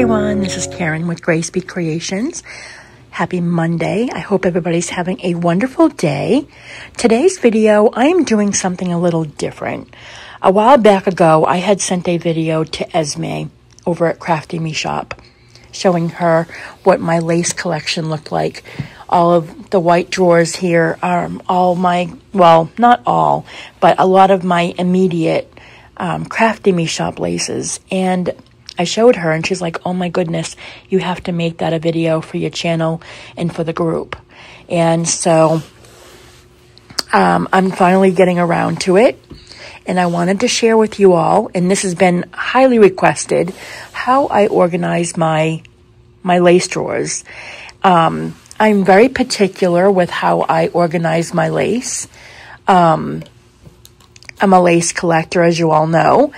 everyone, this is Karen with Grace Be Creations. Happy Monday. I hope everybody's having a wonderful day. Today's video, I am doing something a little different. A while back ago, I had sent a video to Esme over at Crafty Me Shop, showing her what my lace collection looked like. All of the white drawers here are all my, well, not all, but a lot of my immediate Crafty Me Shop laces. And I showed her and she's like, oh my goodness, you have to make that a video for your channel and for the group. And so I'm finally getting around to it. And I wanted to share with you all, and this has been highly requested, how I organize my lace drawers. I'm very particular with how I organize my lace. I'm a lace collector, as you all know,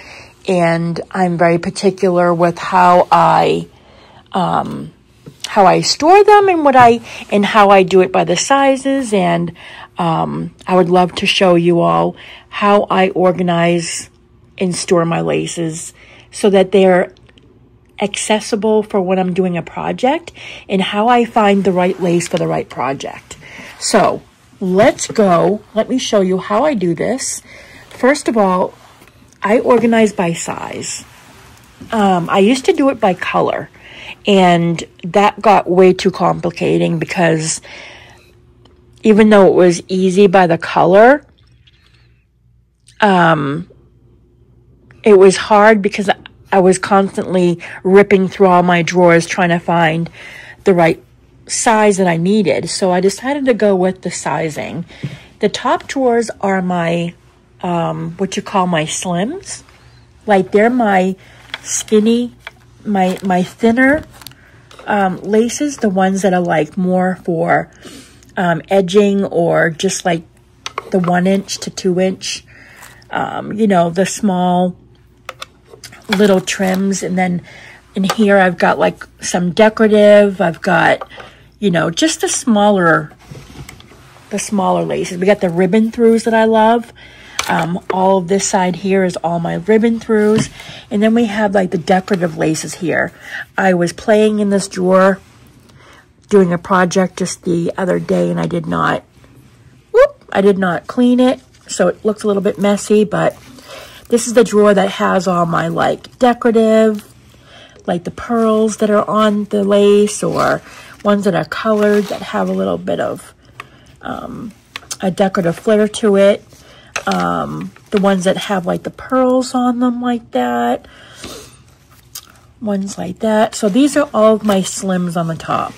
and I'm very particular with how I store them and how I do it by the sizes. And I would love to show you all how I organize and store my laces so that they're accessible for when I'm doing a project, and how I find the right lace for the right project. So let's go. Let me show you how I do this. First of all, I organize by size. I used to do it by color, and that got way too complicating because even though it was easy by the color, it was hard because I was constantly ripping through all my drawers trying to find the right size that I needed. So I decided to go with the sizing. The top drawers are my what you call my slims. Like, they're my skinny, my thinner laces, the ones that are like more for edging, or just like the 1 inch to 2 inch, you know, the small little trims. And then in here I've got like some decorative, I've got, you know, just the smaller laces. We got the ribbon throughs that I love. All of this side here is all my ribbon throughs. And then we have like the decorative laces here. I was playing in this drawer doing a project just the other day, and I did not clean it, so it looks a little bit messy. But this is the drawer that has all my like decorative, like the pearls that are on the lace, or ones that are colored that have a little bit of a decorative flair to it. The ones that have like the pearls on them like that, ones like that. So these are all of my slims on the top.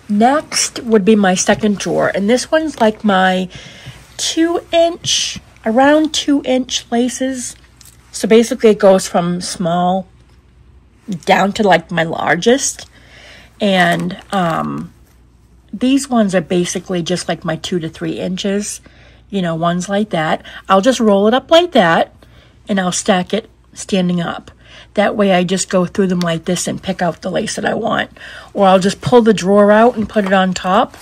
Next would be my second drawer, and this one's like my 2 inch, around 2 inch laces. So basically it goes from small down to like my largest. And these ones are basically just like my 2 to 3 inches, you know, ones like that. I'll just roll it up like that, and I'll stack it standing up. That way I just go through them like this and pick out the lace that I want. Or I'll just pull the drawer out and put it on top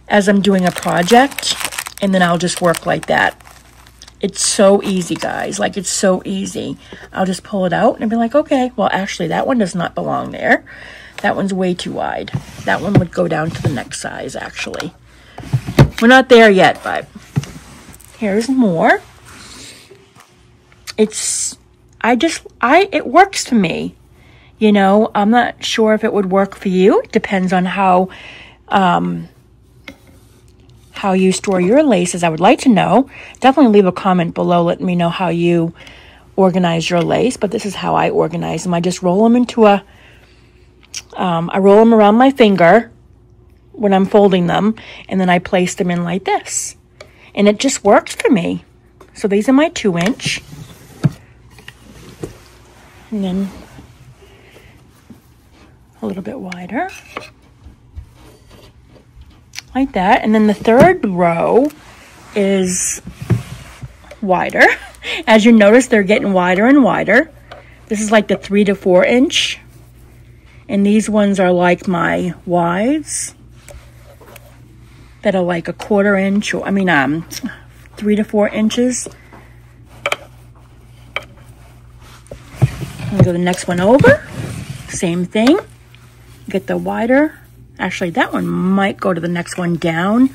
as I'm doing a project, and then I'll just work like that. It's so easy, guys. Like, it's so easy. I'll just pull it out and be like, okay, well, actually, that one does not belong there. That one's way too wide. That one would go down to the next size, actually. We're not there yet, but here's more. It works for me. You know, I'm not sure if it would work for you. It depends on how you store your laces. I would like to know. Definitely leave a comment below letting me know how you organize your lace. But this is how I organize them. I just roll them into I roll them around my finger when I'm folding them, and then I place them in like this. And it just works for me. So these are my 2 inch. And then a little bit wider. Like that. And then the third row is wider. As you notice, they're getting wider and wider. This is like the 3 to 4 inch. And these ones are like my wides that are like a 1/4 inch, or 3 to 4 inches. I'll go the next one over. Same thing. Get the wider. Actually, that one might go to the next one down.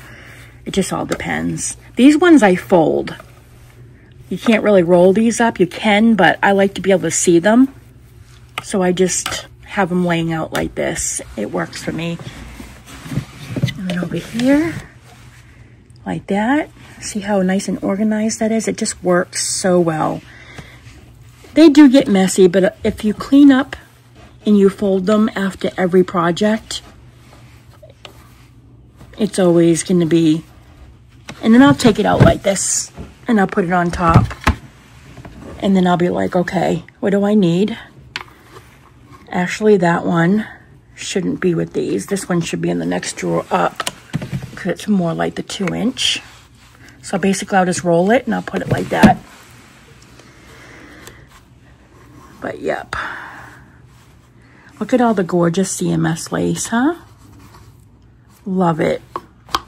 It just all depends. These ones I fold. You can't really roll these up. You can, but I like to be able to see them. So I just have them laying out like this. It works for me. And then over here, like that. See how nice and organized that is? It just works so well. They do get messy, but if you clean up and you fold them after every project, it's always going to be... And then I'll take it out like this, and I'll put it on top. And then I'll be like, okay, what do I need? Actually, that one shouldn't be with these. This one should be in the next drawer up, because it's more like the 2-inch. So basically, I'll just roll it, and I'll put it like that. But, yep. Look at all the gorgeous CMS lace, huh? Love it.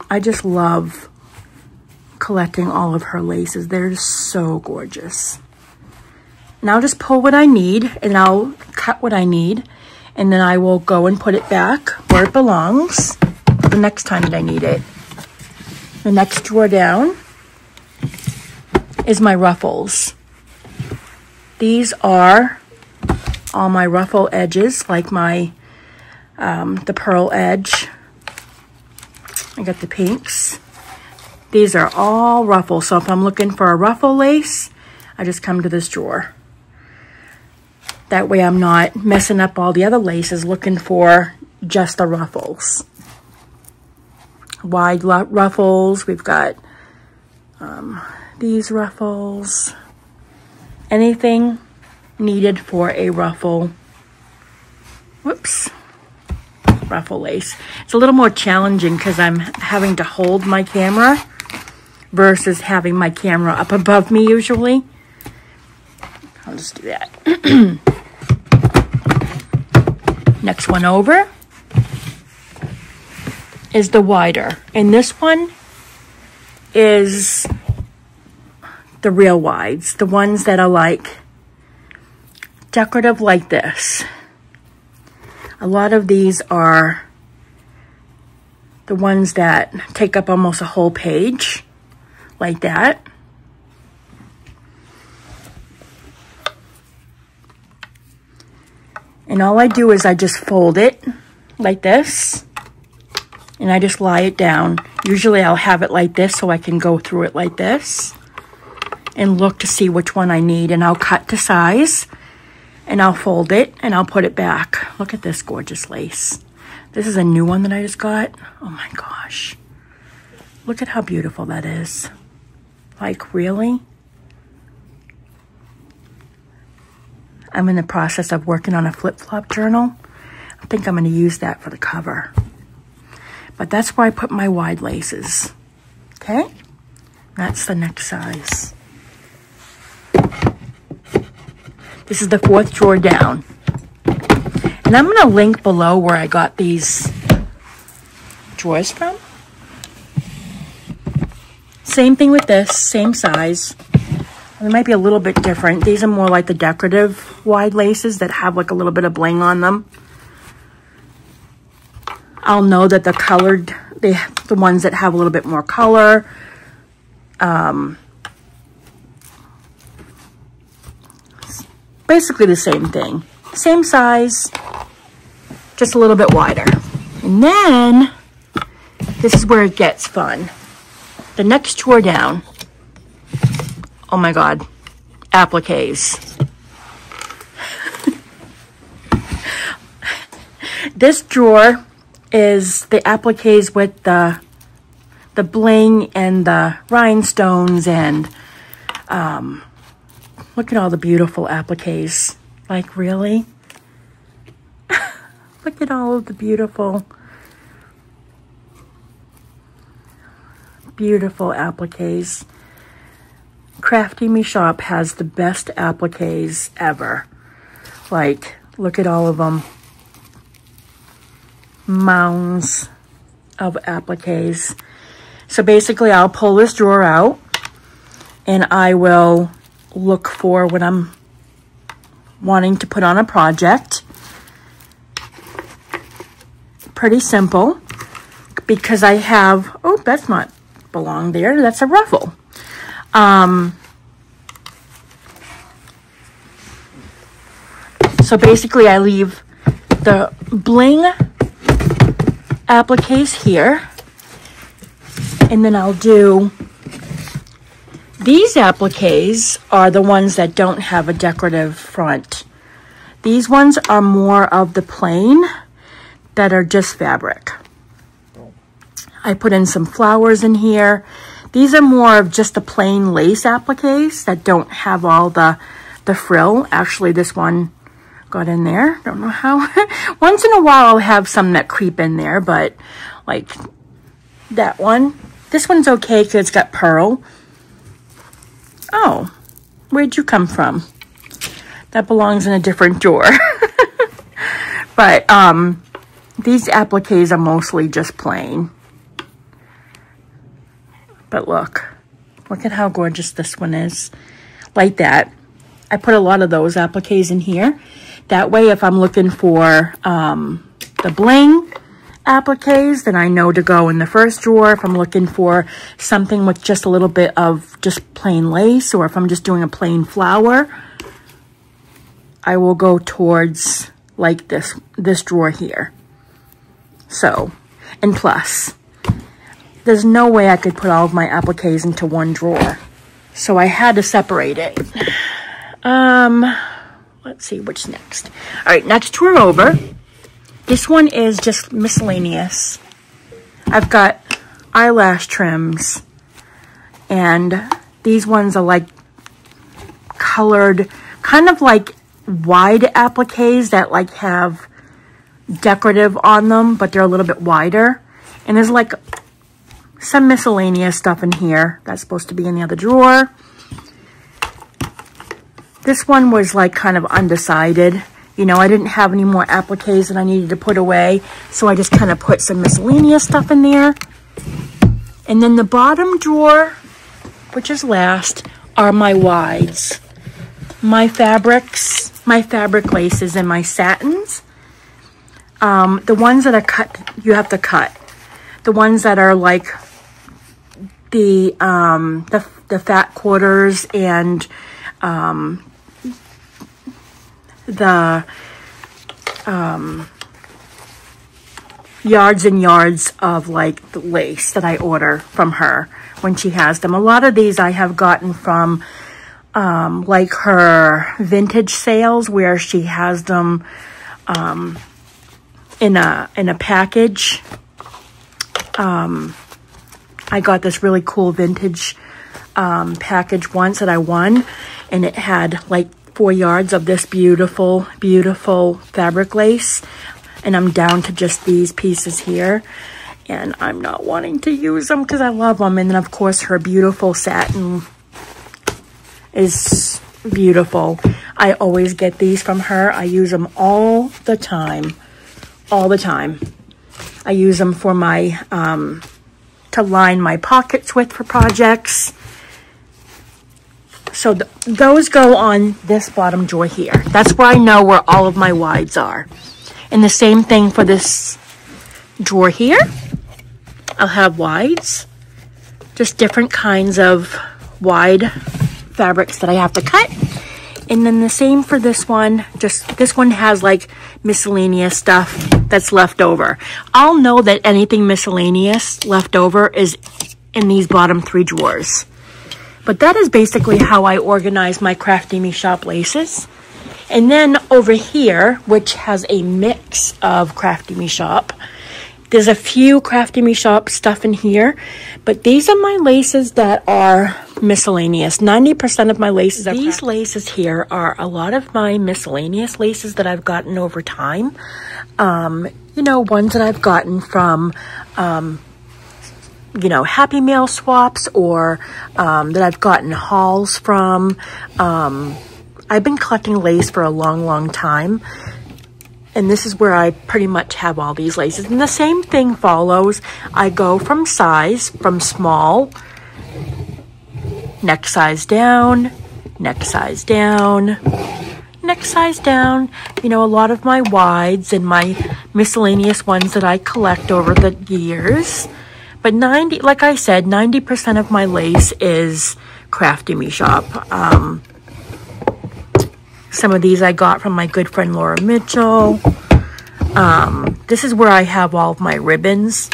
I just love collecting all of her laces. They're so gorgeous. And I'll just pull what I need, and I'll cut what I need, and then I will go and put it back where it belongs the next time that I need it. The next drawer down is my ruffles. These are all my ruffle edges, like my the pearl edge. I got the pinks. These are all ruffles, so if I'm looking for a ruffle lace, I just come to this drawer. That way I'm not messing up all the other laces looking for just the ruffles. Wide ruffles, we've got these ruffles. Anything needed for a ruffle. Whoops. Ruffle lace. It's a little more challenging because I'm having to hold my camera versus having my camera up above me usually. I'll just do that. Next one over is the wider. And this one is the real wides. The ones that are like decorative like this. A lot of these are the ones that take up almost a whole page, like that. And all I do is I just fold it like this, and I just lie it down. Usually I'll have it like this so I can go through it like this and look to see which one I need, and I'll cut to size. And I'll fold it, and I'll put it back. Look at this gorgeous lace. This is a new one that I just got. Oh my gosh. Look at how beautiful that is. Like, really? I'm in the process of working on a flip-flop journal. I think I'm going to use that for the cover. But that's where I put my wide laces. Okay? That's the next size. This is the 4th drawer down. And I'm going to link below where I got these drawers from. Same thing with this, same size. They might be a little bit different. These are more like the decorative wide laces that have like a little bit of bling on them. I'll know that the colored, the ones that have a little bit more color, basically the same thing. Same size, just a little bit wider. And then, this is where it gets fun. The next drawer down, oh my God, appliques. This drawer is the appliques with the bling and the rhinestones, and look at all the beautiful appliques. Like, really? Look at all of the beautiful appliques. Crafty Me Shop has the best appliques ever. Like, look at all of them. Mounds of appliques. So basically, I'll pull this drawer out, and I will look for what I'm wanting to put on a project. Pretty simple, because I have, oh, that's not belong there. That's a ruffle. So basically I leave the bling appliques here, and then I'll do these appliques are the ones that don't have a decorative front. These ones are more of the plain that are just fabric. I put in some flowers in here. These are more of just the plain lace appliques that don't have all the frill. Actually, this one got in there. Don't know how. Once in a while, I'll have some that creep in there, but like that one. This one's okay because it's got pearl. Oh, where'd you come from? That belongs in a different drawer. But these appliques are mostly just plain. But look at how gorgeous this one is. Like that. I put a lot of those appliques in here. That way, if I'm looking for the bling appliques, then I know to go in the first drawer. If I'm looking for something with just a little bit of just plain lace, or if I'm just doing a plain flower, I will go towards like this drawer here. So, and plus, there's no way I could put all of my appliques into one drawer. So I had to separate it. Let's see, what's next? All right, next drawer over. This one is just miscellaneous. I've got eyelash trims, and these ones are like colored, kind of like wide appliques that like have decorative on them, but they're a little bit wider. And there's like some miscellaneous stuff in here that's supposed to be in the other drawer. This one was like kind of undecided. You know, I didn't have any more appliques that I needed to put away, so I just kind of put some miscellaneous stuff in there. And then the bottom drawer, which is last, are my wides. My fabrics, my fabric laces, and my satins. The ones that are cut, you have to cut. The ones that are like the fat quarters and the yards and yards of like the lace that I order from her when she has them. A lot of these I have gotten from like her vintage sales where she has them in a package. I got this really cool vintage package once that I won, and it had like 4 yards of this beautiful, beautiful fabric lace. And I'm down to just these pieces here. And I'm not wanting to use them because I love them. And then, of course, her beautiful satin is beautiful. I always get these from her. I use them all the time. All the time. I use them for my, to line my pockets with for projects. So those go on this bottom drawer here. That's where I know where all of my wides are. And the same thing for this drawer here. I'll have wides. Just different kinds of wide fabrics that I have to cut. And then the same for this one. Just this one has like miscellaneous stuff that's left over. I'll know that anything miscellaneous left over is in these bottom 3 drawers. But that is basically how I organize my Crafty Me Shop laces. And then over here, which has a mix of Crafty Me Shop, there's a few Crafty Me Shop stuff in here. But these are my laces that are miscellaneous. 90% of my laces are these laces here are a lot of my miscellaneous laces that I've gotten over time. You know, ones that I've gotten from you know, Happy Mail swaps, or that I've gotten hauls from. I've been collecting lace for a long, long time. And this is where I pretty much have all these laces. And the same thing follows. I go from size, from small, neck size down, next size down, you know, a lot of my wides and my miscellaneous ones that I collect over the years. But like I said, 90% of my lace is Crafty Me Shop. Some of these I got from my good friend Laura Mitchell. This is where I have all of my ribbons.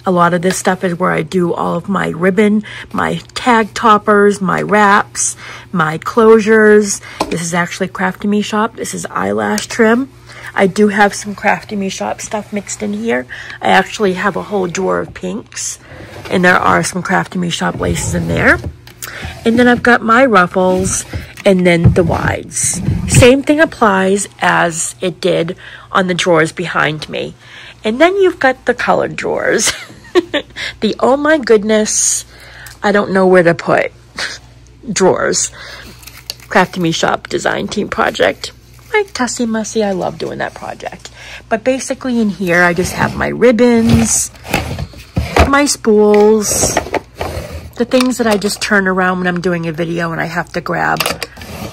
A lot of this stuff is where I do all of my ribbon, my tag toppers, my wraps, my closures. This is actually Crafty Me Shop. This is eyelash trim. I do have some Crafty Me Shop stuff mixed in here. I actually have a whole drawer of pinks, and there are some Crafty Me Shop laces in there. And then I've got my ruffles and then the wides. Same thing applies as it did on the drawers behind me. And then you've got the colored drawers. The oh my goodness, I don't know where to put drawers. Crafty Me Shop Design Team Project. My Tussie Mussy, I love doing that project. But basically in here, I just have my ribbons, my spools, the things that I just turn around when I'm doing a video and I have to grab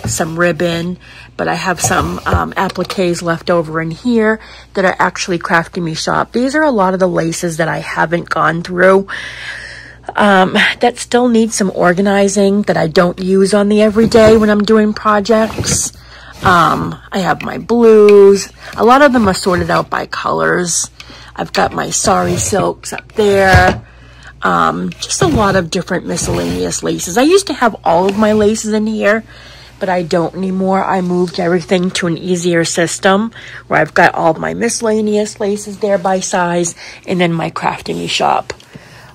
some ribbon. But I have some appliques left over in here that are actually Crafty Me Shop. These are a lot of the laces that I haven't gone through that still need some organizing that I don't use on the everyday when I'm doing projects. I have my blues. A lot of them are sorted out by colors. I've got my sari silks up there. Just a lot of different miscellaneous laces. I used to have all of my laces in here, but I don't anymore. I moved everything to an easier system where I've got all of my miscellaneous laces there by size and then my Crafty Me Shop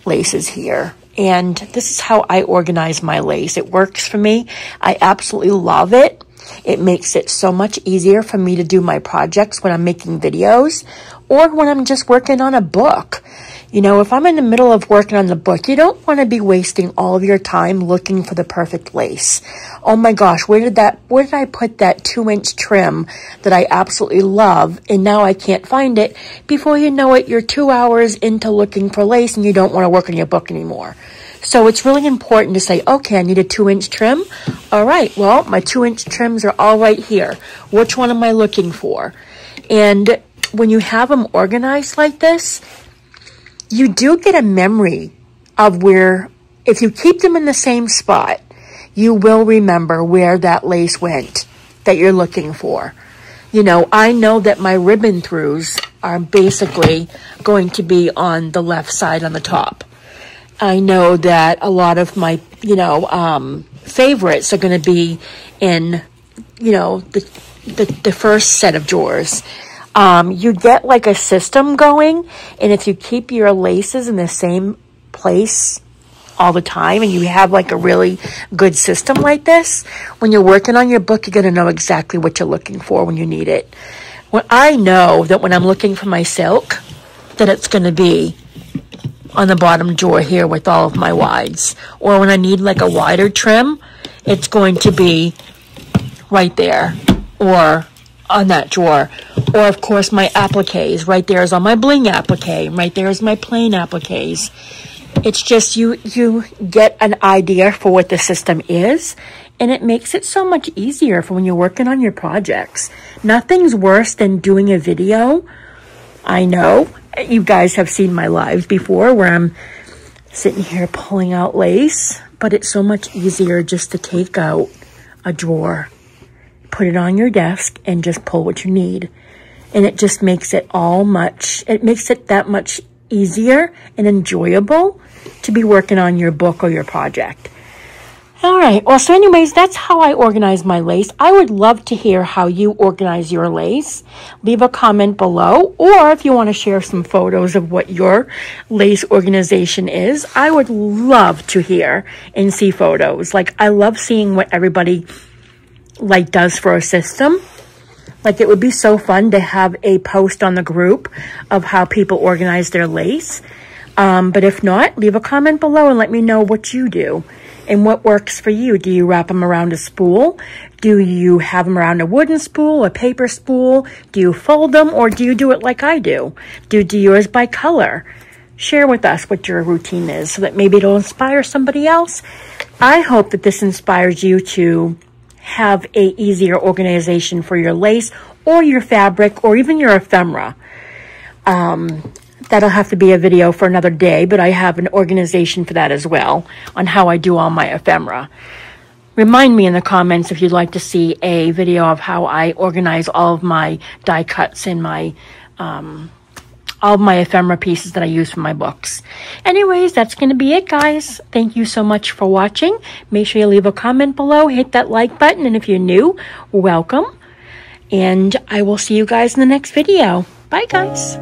laces here. And this is how I organize my lace. It works for me. I absolutely love it. It makes it so much easier for me to do my projects when I'm making videos or when I'm just working on a book. You know, if I'm in the middle of working on the book, you don't want to be wasting all of your time looking for the perfect lace. Oh my gosh, where did I put that 2-inch trim that I absolutely love, and now I can't find it? Before you know it, you're 2 hours into looking for lace and you don't want to work on your book anymore. So it's really important to say, okay, I need a 2-inch trim. All right, well, my 2-inch trims are all right here. Which one am I looking for? And when you have them organized like this, you do get a memory of where, if you keep them in the same spot, you will remember where that lace went that you're looking for. You know, I know that my ribbon throughs are basically going to be on the left side on the top. I know that a lot of my, favorites are going to be in, the first set of drawers. You get like a system going, and if you keep your laces in the same place all the time and you have like a really good system like this, when you're working on your book, you're going to know exactly what you're looking for when you need it. When I know that when I'm looking for my silk, that it's going to be on the bottom drawer here with all of my wides. Or when I need like a wider trim, it's going to be right there or on that drawer. Or of course my appliques. Right there is on my bling applique. Right there is my plain appliques. It's just you get an idea for what the system is, and it makes it so much easier for when you're working on your projects. Nothing's worse than doing a video. I know you guys have seen my lives before where I'm sitting here pulling out lace, but it's so much easier just to take out a drawer, put it on your desk, and just pull what you need. And it just makes it that much easier and enjoyable to be working on your book or your project. All right, well, so anyways, that's how I organize my lace. I would love to hear how you organize your lace. Leave a comment below, or if you want to share some photos of what your lace organization is, I would love to hear and see photos. Like, I love seeing what everybody does for a system. Like, it would be so fun to have a post on the group of how people organize their lace. But if not, leave a comment below and let me know what you do and what works for you. Do you wrap them around a spool? Do you have them around a wooden spool, a paper spool? Do you fold them, or do you do it like I do? Do yours by color? Share with us what your routine is so that maybe it'll inspire somebody else. I hope that this inspires you to have a easier organization for your lace or your fabric or even your ephemera. That'll have to be a video for another day, but I have an organization for that as well on how I do all my ephemera. Remind me in the comments if you'd like to see a video of how I organize all of my die cuts and my all of my ephemera pieces that I use for my books. Anyways, that's going to be it, guys. Thank you so much for watching. Make sure you leave a comment below, hit that like button, and if you're new, welcome. And I will see you guys in the next video. Bye, guys.